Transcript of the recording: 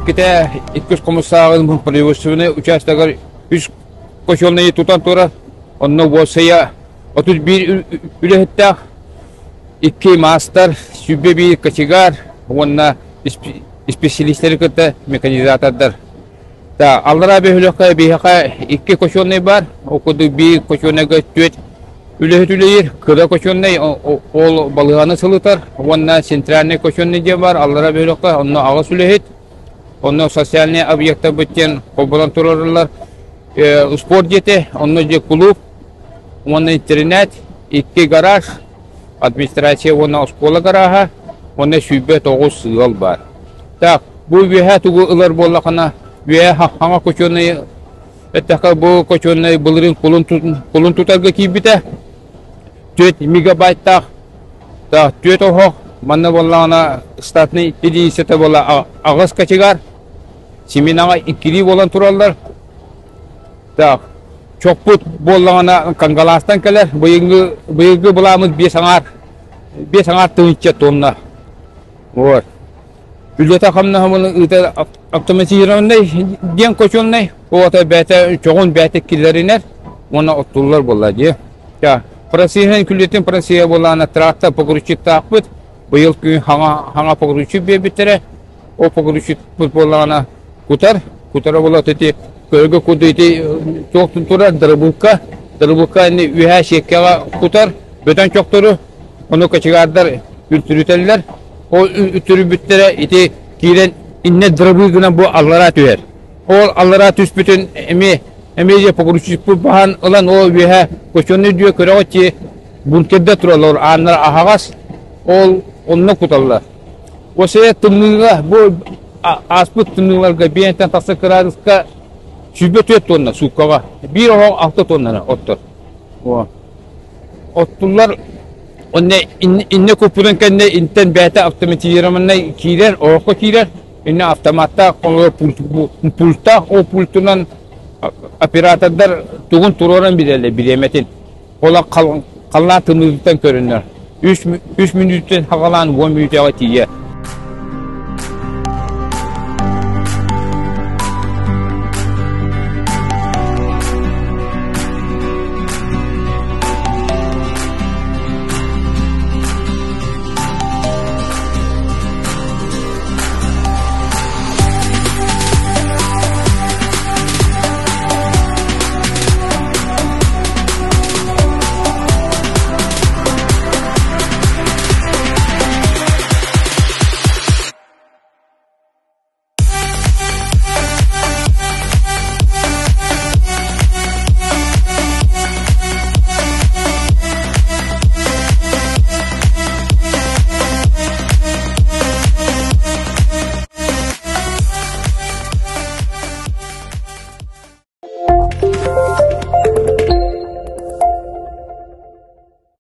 Икките иккис комиссарын производственный участогар үш кошонный тутан тура. Онно болсая 31 үлехеттах икки мастер сүббеби категар онна специалисттер кытта механизатордар. Та аллара бехлөккө бихака икки кошонный бар. Окуду би кошонныга төт үлехетүлейер. Кыда кошонный ол балыганы сылытар. Онна центральный кошонный де бар. Аллара бехлөккө онно агыс үлехет. Онно социальный объекта бүттен кобулан турарлар. Спорт жете, онно же клуб, онно интернет, икки гараж, администрация онно школа гаража, онно шүйбе 9 сыгыл бар. Так, бу веха тугу ылар боллақана, веха хаңа көчөнный, әттәқа бу көчөнный бұлырын кулун тутарга кейбіті, 4 мегабайттақ, 4 оғық, манна боллағана статный единицеті болла ағыз качегар, семенаға иккiri болан туралар. Так, чокпут боллағана Кангаластан келер, бұйылғы бұламыз 5 аңар тыңытча тонна. Вот. Үлдета қамна қамының ұйта автоматизированный ден көчонный, оғата бәті, чоғын бәті келерінер, оны оттулар болады. Просиян күлдетін просия болағана тракта погрузчик тақпыт, бұйыл күн хаңа погрузчик бебеттері, о погрузчик болағана кутара болады те, Көлгі күдейті çoğun turar dırılbuka ühe şekkega kutar, böten çokturu, onu kaçıgarlar, ültürüterler, o ültürübütlere iti kiren inne dırılbukuna bu allara tüyer. O allara tüspütün emece pokuruçuk bu bahan olan o ühe koşunu diyor köre o ki bunkerde turallar, anlar ahağaz, onunla kutarlar. O şeye tımnığa, bu aspıt tımnığlarga bir enten tası kırarızka Sübbe 4 tonna sukkaga, bir oğuk 6 tonnana ottur. Ottullar, inne kupudan kende inten bete avtomatiziramanna kirer, oğukka kirer, inne avtomatta pulta, o pultunan operatörler tuğun turoran birerler, bilemetin. Ola kalan tımızlıktan körünler. 3 minütten hakalan 10 minüte tiye.